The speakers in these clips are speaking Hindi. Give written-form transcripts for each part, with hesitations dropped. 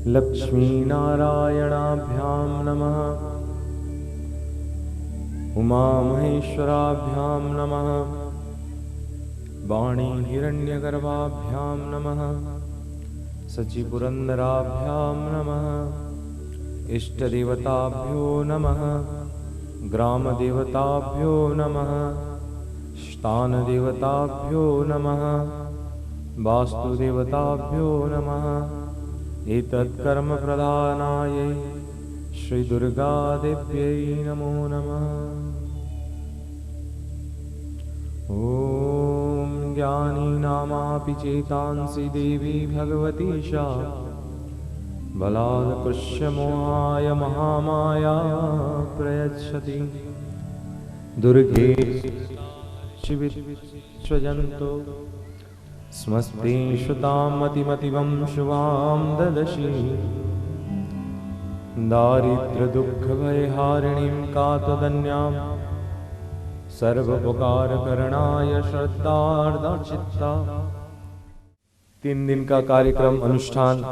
लक्ष्मीनारायणाभ्यां नमः। उमामहेश्वराभ्यां नमः। वाणी हिरण्यगर्भाभ्यां नमः। सचिपुरन्दराभ्यां नमः। इष्टदेवताभ्यो नमः। ग्रामदेवताभ्यो नमः। स्थानदेवताभ्यो नमः। वास्तुदेवताभ्यो नमः। एतत्कर्मप्रधानायै श्रीदुर्गादेव्यै नमो नमः। ॐ ज्ञानीनामापि चेतांसि देवी भगवती सा बलात्कृष्यमोहाय महामाया प्रयच्छति। दुर्गे शिविश्वजन्तो स्वस्ति श्रुतां मतिमतिवं शुभां ददशि। दारिद्र्यदुःखभयहारिणीं कातदन्यां सर्वोपकारकरणाय श्रद्धार्द्रचित्ता। 3 दिन का कार्यक्रम अनुष्ठान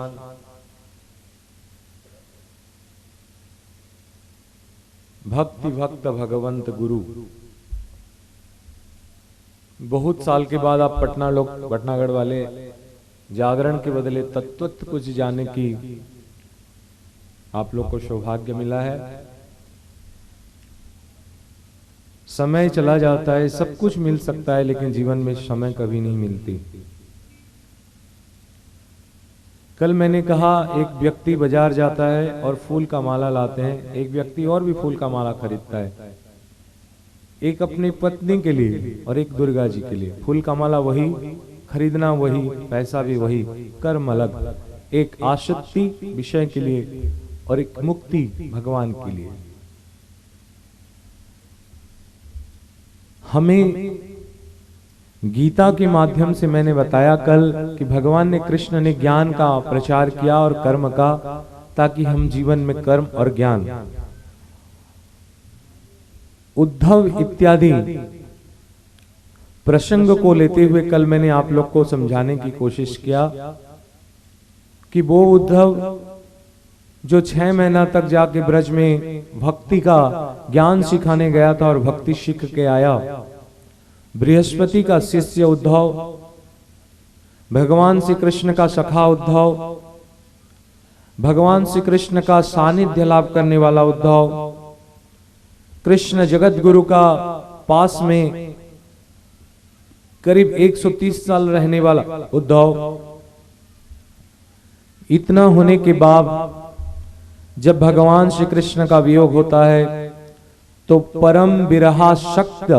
भक्ति भक्त भगवंत गुरु। बहुत साल के बाद आप पटनागढ़ वाले जागरण के बदले तत्व कुछ जाने की आप लोग को सौभाग्य मिला है। समय चला जाता है, सब कुछ मिल सकता है, लेकिन जीवन में समय कभी नहीं मिलती। कल मैंने कहा एक व्यक्ति बाजार जाता है और फूल का माला लाते हैं, एक व्यक्ति और भी फूल का माला खरीदता है, एक अपनी पत्नी के लिए और एक दुर्गा जी के लिए। फूल का माला वही, खरीदना वही, पैसा भी वही, कर्म अलग। एक आसक्ति विषय के लिए और एक मुक्ति भगवान के लिए। हमें गीता के माध्यम से मैंने बताया कल कि भगवान ने, कृष्ण ने ज्ञान का प्रचार किया और कर्म का, ताकि हम जीवन में कर्म और ज्ञान, उद्धव इत्यादि प्रसंग को लेते हुए कल मैंने आप लोग को समझाने की कोशिश किया कि वो उद्धव जो 6 महीना तक जाके ब्रज में भक्ति का ज्ञान सिखाने गया था और भक्ति सीख के आया, बृहस्पति का शिष्य उद्धव, भगवान श्री कृष्ण का सखा उद्धव, भगवान श्री कृष्ण का सानिध्य लाभ करने वाला उद्धव, कृष्ण जगत गुरु का पास में करीब 130 साल रहने वाला उद्धव। इतना होने के बाद जब भगवान श्री कृष्ण का वियोग होता है तो परम विरहाशक्त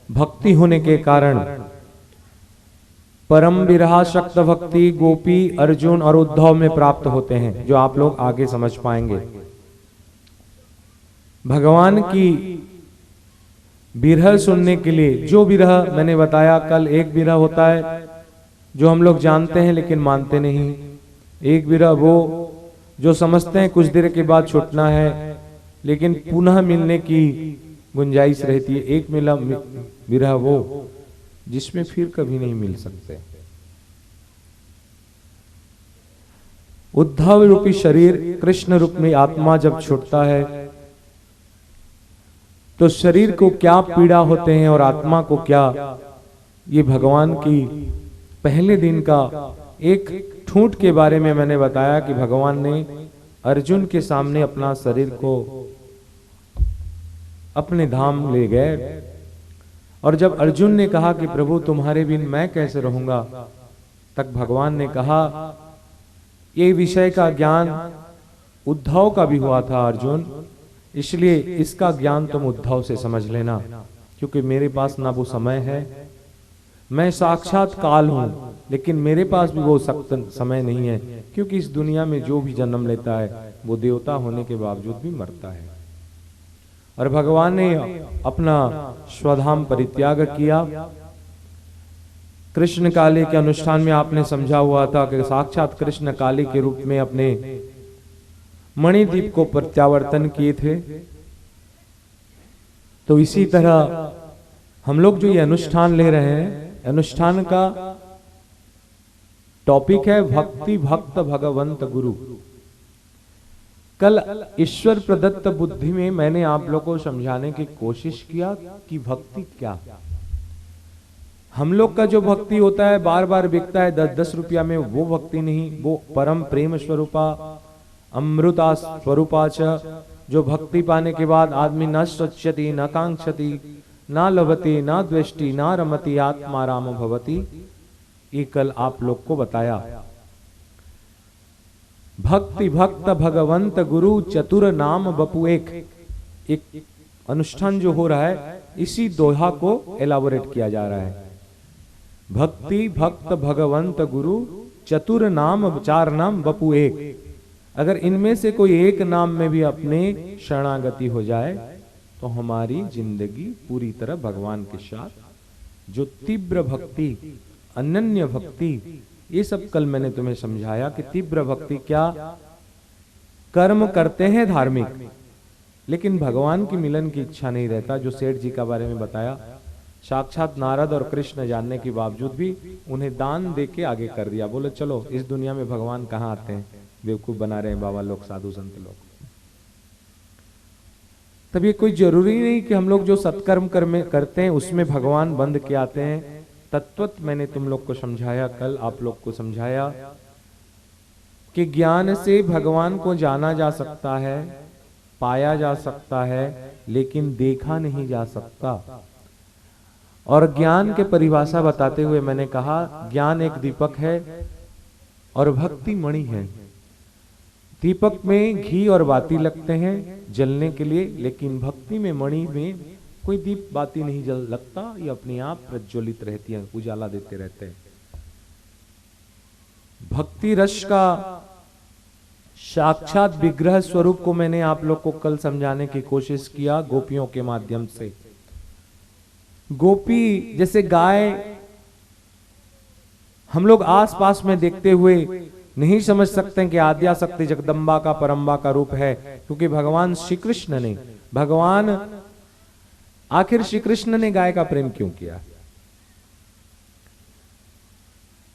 भक्ति होने के कारण, परम विरहाशक्त भक्ति गोपी, अर्जुन और उद्धव में प्राप्त होते हैं, जो आप लोग आगे समझ पाएंगे। भगवान की विरह सुनने के लिए, जो विरह मैंने बताया कल, एक विरह होता है जो हम लोग जानते हैं लेकिन मानते नहीं। एक विरह वो जो समझते हैं कुछ देर के बाद छूटना है, लेकिन पुनः मिलने की गुंजाइश रहती है। एक मिला विरह वो जिसमें फिर कभी नहीं मिल सकते। उद्धव रूपी शरीर, कृष्ण रूप में आत्मा जब छूटता है तो शरीर को क्या पीड़ा होते हैं और आत्मा को क्या, ये भगवान की पहले दिन का एक ठूंठ के बारे में मैंने बताया कि भगवान ने अर्जुन के सामने अपना शरीर को अपने धाम ले गए, और जब अर्जुन ने कहा कि प्रभु तुम्हारे बिन मैं कैसे रहूंगा, तक भगवान ने कहा ये विषय का ज्ञान उद्धव का भी हुआ था अर्जुन, इसलिए इसका ज्ञान तुम उद्धव से समझ लेना, क्योंकि मेरे पास ना वो समय है, मैं साक्षात काल हूं, लेकिन मेरे पास भी वो सख्त समय नहीं है, क्योंकि इस दुनिया में जो भी जन्म लेता है वो देवता होने के बावजूद भी मरता है। और भगवान ने अपना स्वधाम परित्याग किया। कृष्ण काली के अनुष्ठान में आपने समझा हुआ था कि साक्षात कृष्ण काली के रूप में अपने मणिद्वीप को प्रत्यावर्तन किए थे। तो इसी तरह हम लोग जो ये अनुष्ठान ले रहे हैं, अनुष्ठान का टॉपिक है भक्ति भक्त भगवंत गुरु। कल ईश्वर प्रदत्त बुद्धि में मैंने आप लोगों को समझाने की कोशिश किया कि भक्ति क्या। हम लोग का जो भक्ति होता है बार बार बिकता है 10-10 रुपया में, वो भक्ति नहीं, वो परम प्रेम स्वरूपा अमृता स्वरूपा च, जो भक्ति पाने के बाद आदमी न सोच्यति न कांक्षति न लभते न द्वेष्टि न रमति आत्मा राम भवति। ये कल आप लोग को बताया। भक्ति भक्त भगवंत गुरु चतुर नाम बपु एक अनुष्ठान जो हो रहा है इसी दोहा को एलाबोरेट किया जा रहा है। भक्ति भक्त भगवंत गुरु चतुर नाम 4 नाम बपु एक। अगर इनमें से कोई एक नाम में भी अपने शरणागति हो जाए तो हमारी जिंदगी पूरी तरह भगवान के साथ। जो तीव्र भक्ति अनन्य भक्ति, ये सब कल मैंने तुम्हें समझाया कि तीव्र भक्ति क्या, कर्म करते हैं धार्मिक लेकिन भगवान की मिलन की इच्छा नहीं रहता। जो सेठ जी का बारे में बताया, साक्षात नारद और कृष्ण जानने के बावजूद भी उन्हें दान दे के आगे कर दिया। बोले चलो इस दुनिया में भगवान कहाँ आते हैं, बेवकूफ बना रहे हैं बाबा लोग, साधु संत लोग। तब ये कोई जरूरी नहीं कि हम लोग जो सत्कर्म करते हैं उसमें भगवान बंद के आते हैं। तत्वत मैंने तुम लोग को समझाया, कल आप लोग को समझाया कि ज्ञान से भगवान को जाना जा सकता है, पाया जा सकता है, लेकिन देखा नहीं जा सकता। और ज्ञान के परिभाषा बताते हुए मैंने कहा ज्ञान एक दीपक है और भक्ति मणि है। दीपक में घी और बाती लगते हैं जलने के लिए, लेकिन भक्ति में मणि में कोई दीप बाती नहीं जल लगता, ये अपने आप प्रज्वलित रहती है, उजाला देते रहते हैं। भक्ति रस का साक्षात विग्रह स्वरूप को मैंने आप लोग को कल समझाने की कोशिश किया गोपियों के माध्यम से। गोपी जैसे गाय हम लोग आस पास में देखते हुए नहीं समझ सकते कि आद्याशक्ति जगदम्बा का परम्बा का रूप है, क्योंकि भगवान श्री कृष्ण ने आखिर श्री कृष्ण ने गाय का प्रेम क्यों किया।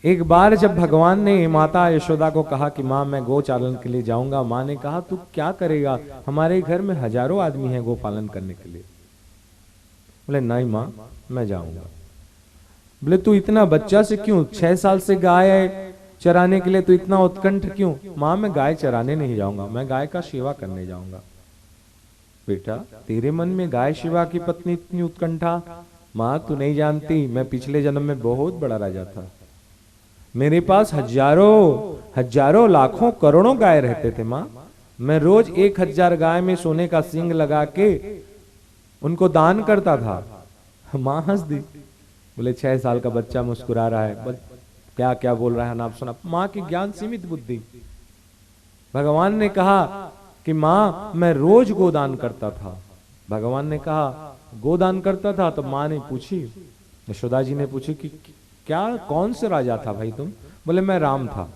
एक बार जब भगवान ने माता यशोदा को कहा कि मां मैं गौ चालन के लिए जाऊंगा, मां ने कहा तू क्या करेगा, हमारे घर में हजारों आदमी हैं गौ पालन करने के लिए। बोले नहीं मां मैं जाऊंगा। बोले तू इतना बच्चा से क्यों, 6 साल से गाय चराने के लिए तू इतना उत्कंठ क्यों। मां मैं गाय चराने नहीं जाऊंगा, मैं गाय का सेवा करने जाऊंगा। बेटा तेरे मन में गाय शिवा की पत्नी इतनी उत्कंठा, मां तू नहीं जानती मैं पिछले जन्म में बहुत बड़ा राजा था, मेरे पास हजारों लाखों करोड़ों गाय रहते थे मां, मैं रोज 1000 गाय में सोने का सींग लगा के उनको दान करता था। मां हंस दी। बोले 6 साल का बच्चा मुस्कुरा रहा है, क्या क्या बोल रहा है ना, आप सुना। मां की ज्ञान सीमित बुद्धि। भगवान ने कहा कि मां मैं रोज गोदान करता था। भगवान ने कहा गोदान करता था, तो मां ने पूछी, यशोदा जी ने पूछी कि क्या कौन से राजा था भाई तुम। बोले मैं राम था।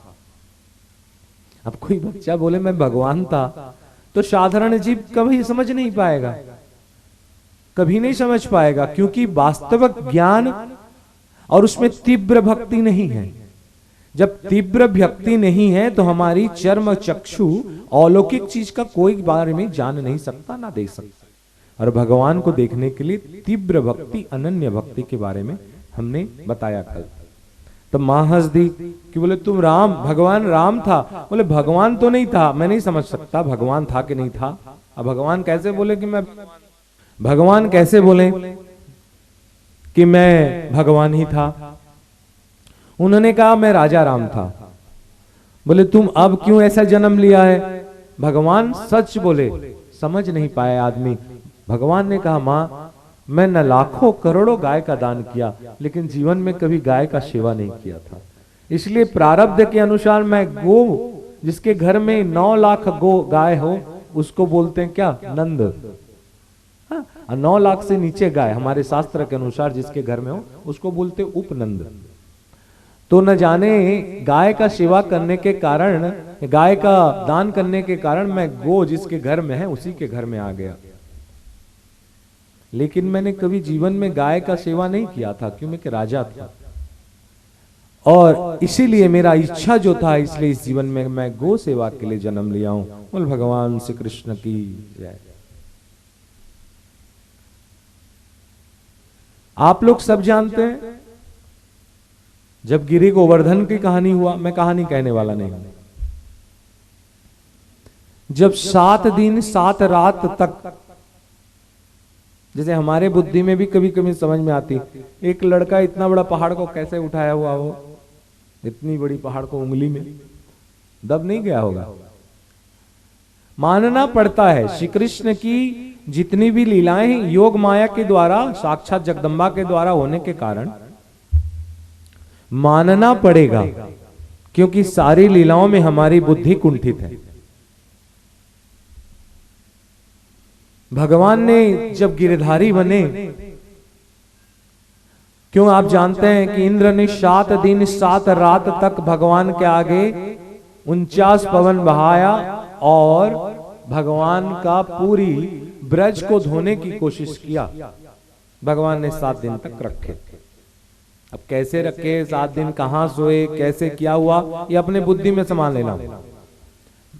अब कोई बच्चा बोले मैं भगवान था, तो साधारण जीव कभी समझ नहीं पाएगा, कभी नहीं समझ पाएगा, क्योंकि वास्तविक ज्ञान और उसमें तीव्र भक्ति नहीं है। जब तीव्र भक्ति नहीं है तो हमारी चर्म चक्षु अलौकिक चीज का कोई बारे में जान नहीं सकता, ना देख सकता। और भगवान को देखने के लिए तीव्र भक्ति अनन्य भक्ति के बारे में हमने बताया कल। तो मां हंस दी कि बोले तुम भगवान राम था। बोले भगवान तो नहीं था, मैं नहीं समझ सकता भगवान था कि नहीं था। अब भगवान कैसे बोले कि मैं भगवान कैसे बोले कि मैं भगवान ही था। उन्होंने कहा मैं राजा राम था। बोले तुम अब क्यों ऐसा जन्म लिया है। भगवान सच बोले, समझ नहीं पाया आदमी। भगवान ने कहा मां मैं न लाखों करोड़ों गाय का दान किया, लेकिन जीवन में कभी गाय का सेवा नहीं किया था, इसलिए प्रारब्ध के अनुसार मैं गो, जिसके घर में 9 लाख गो गाय हो उसको बोलते हैं क्या, नंद। 9 लाख से नीचे गाय हमारे शास्त्र के अनुसार जिसके घर में हो उसको बोलते उपनंद। तो न जाने गाय का सेवा करने के कारण, गाय का दान करने के कारण मैं गो जिसके घर में है उसी के घर में आ गया। लेकिन मैंने कभी जीवन में गाय का सेवा नहीं किया था, क्यों मैं राजा था। और इसीलिए मेरा इच्छा जो था, इसलिए इस जीवन में मैं गो सेवा के लिए जन्म लिया हूं। बोल भगवान श्री कृष्ण की जय। आप लोग सब जानते हैं, जब गिरि गोवर्धन की कहानी हुआ, मैं कहानी कहने वाला नहीं हूं, जब 7 दिन 7 रात तक, जैसे हमारे बुद्धि में भी कभी कभी समझ में आती, एक लड़का इतना बड़ा पहाड़ को कैसे उठाया हुआ, वो इतनी बड़ी पहाड़ को उंगली में दब नहीं गया होगा। मानना पड़ता है श्री कृष्ण की जितनी भी लीलाएं हैं योग माया के द्वारा, साक्षात जगदम्बा के द्वारा होने के कारण मानना पड़ेगा, क्योंकि सारी लीलाओं में हमारी बुद्धि कुंठित है। भगवान ने जब गिरधारी बने, क्यों आप जानते हैं कि इंद्र ने 7 दिन 7 रात तक भगवान के आगे 49 पवन बहाया और भगवान का पूरी ब्रज को धोने की कोशिश किया। भगवान ने 7 दिन तक रखे। अब कैसे रखे, 7 दिन कहां सोए, कैसे क्या हुआ, ये अपने बुद्धि में संभाल लेना।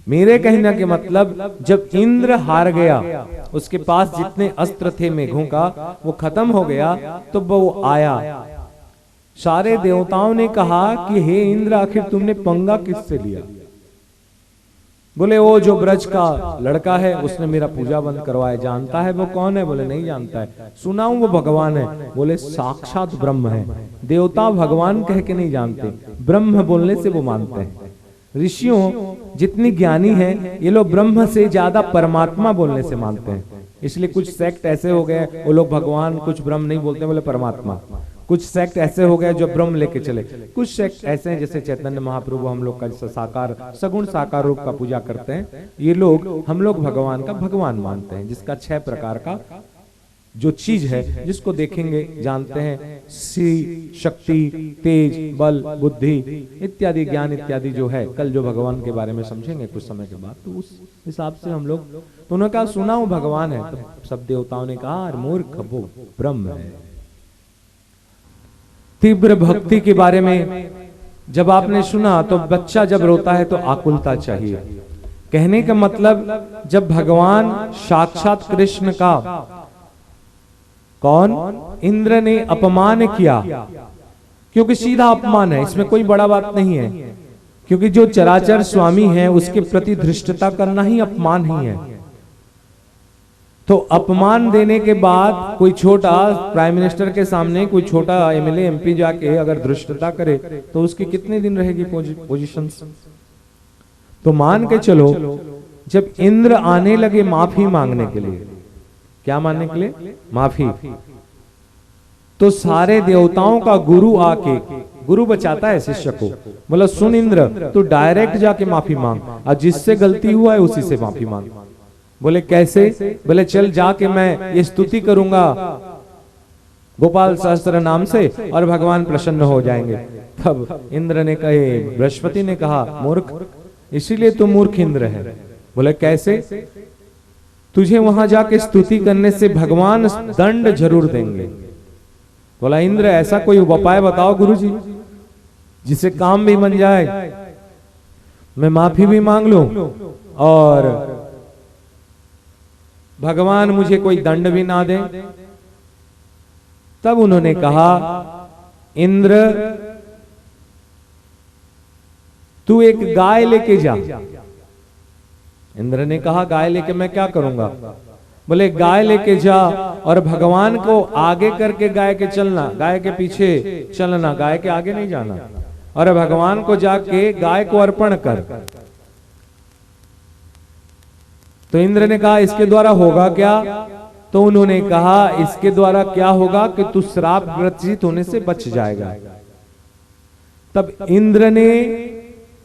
मेरे कहने के मतलब, जब इंद्र हार गया, उसके पास जितने अस्त्र थे मेघों का वो खत्म हो गया, तो वो आया। सारे देवताओं ने कहा कि हे इंद्र, आखिर तुमने पंगा किससे लिया? बोले वो जो ब्रज का लड़का है उसने मेरा पूजा बंद करवाया। जानता है वो कौन है? बोले नहीं जानता है। सुना हूं वो भगवान है। बोले साक्षात ब्रह्म है। देवता भगवान कह के नहीं जानते, ब्रह्म बोलने से वो मानते हैं। ऋषियों जितनी ज्ञानी हैं, ये लोग ब्रह्म से ज्यादा परमात्मा बोलने से मानते हैं। इसलिए कुछ सेक्ट ऐसे हो गए, वो लोग भगवान कुछ ब्रह्म नहीं बोलते, बोले परमात्मा। कुछ सेक्ट ऐसे हो गए जो ब्रह्म लेके चले। कुछ सेक्ट ऐसे हैं जैसे चैतन्य महाप्रभु हम लोग का साकार सगुण साकार रूप का पूजा करते हैं। ये लोग हम लोग भगवान का भगवान मानते हैं, जिसका 6 प्रकार का जो चीज है, जिसको देखेंगे जानते हैं, श्री, शक्ति, तेज, बल, बुद्धि इत्यादि, ज्ञान इत्यादि जो है। कल जो भगवान के बारे में समझेंगे कुछ समय के बाद, तो उस हिसाब से हम लोग, तो उन्होंने कहा सुना हूं भगवान है। तो सब देवताओं ने कहा मूर्ख, वो ब्रह्म है। तीव्र भक्ति के बारे में जब आपने सुना, तो बच्चा जब रोता है तो आकुलता चाहिए। कहने का मतलब, जब भगवान साक्षात कृष्ण का कौन इंद्र ने अपमान किया, क्योंकि सीधा अपमान है, इसमें कोई बड़ा बात नहीं है, क्योंकि जो चराचर स्वामी है उसके प्रति धृष्टता करना ही अपमान ही है। तो अपमान देने के बाद कोई छोटा प्राइम मिनिस्टर के सामने कोई छोटा एमएलए एमपी जाके अगर धृष्टता करे तो उसकी कितने दिन रहेगी पोजीशन। तो मान के चलो, जब इंद्र आने लगे माफी मांगने के लिए, क्या मांगने के लिए? माफी। तो सारे देवताओं का गुरु आके, गुरु बचाता है शिष्य को, बोला सुन इंद्र, तू डायरेक्ट जाके माफी मांग, और जिससे गलती हुआ है उसी से माफी मांग। बोले कैसे? बोले चल जाके मैं ये स्तुति करूंगा गोपाल सहस्त्र नाम से और भगवान प्रसन्न हो जाएंगे। तब इंद्र ने कहे, बृहस्पति ने कहा मूर्ख, इसीलिए तू मूर्ख इंद्र है। बोले कैसे? तुझे वहां जाके स्तुति करने से भगवान दंड जरूर देंगे। बोला इंद्र, ऐसा कोई उपाय बताओ गुरुजी जिससे काम भी बन जाए, मैं माफी भी मांग लूं और भगवान मुझे कोई दंड भी ना दे। तब उन्होंने कहा, इंद्र तू एक गाय लेके जा। इंद्र ने कहा गाय लेके मैं क्या करूंगा? बोले गाय लेके जा और भगवान को आगे करके गाय के चलना, गाय के पीछे चलना, गाय के आगे नहीं जाना, और भगवान को जाके गाय को अर्पण कर। तो इंद्र ने कहा इसके द्वारा होगा क्या? तो उन्होंने कहा इसके द्वारा क्या होगा कि तू श्राप ग्रसित होने से बच जाएगा। तब इंद्र ने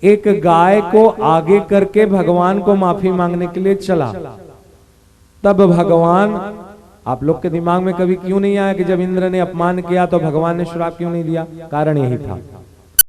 एक गाय को आगे करके भगवान को माफी मांगने के लिए चला। तब भगवान, आप लोग के दिमाग में कभी क्यों नहीं आया कि जब इंद्र ने अपमान किया तो भगवान ने श्राप क्यों नहीं दिया? कारण यही था,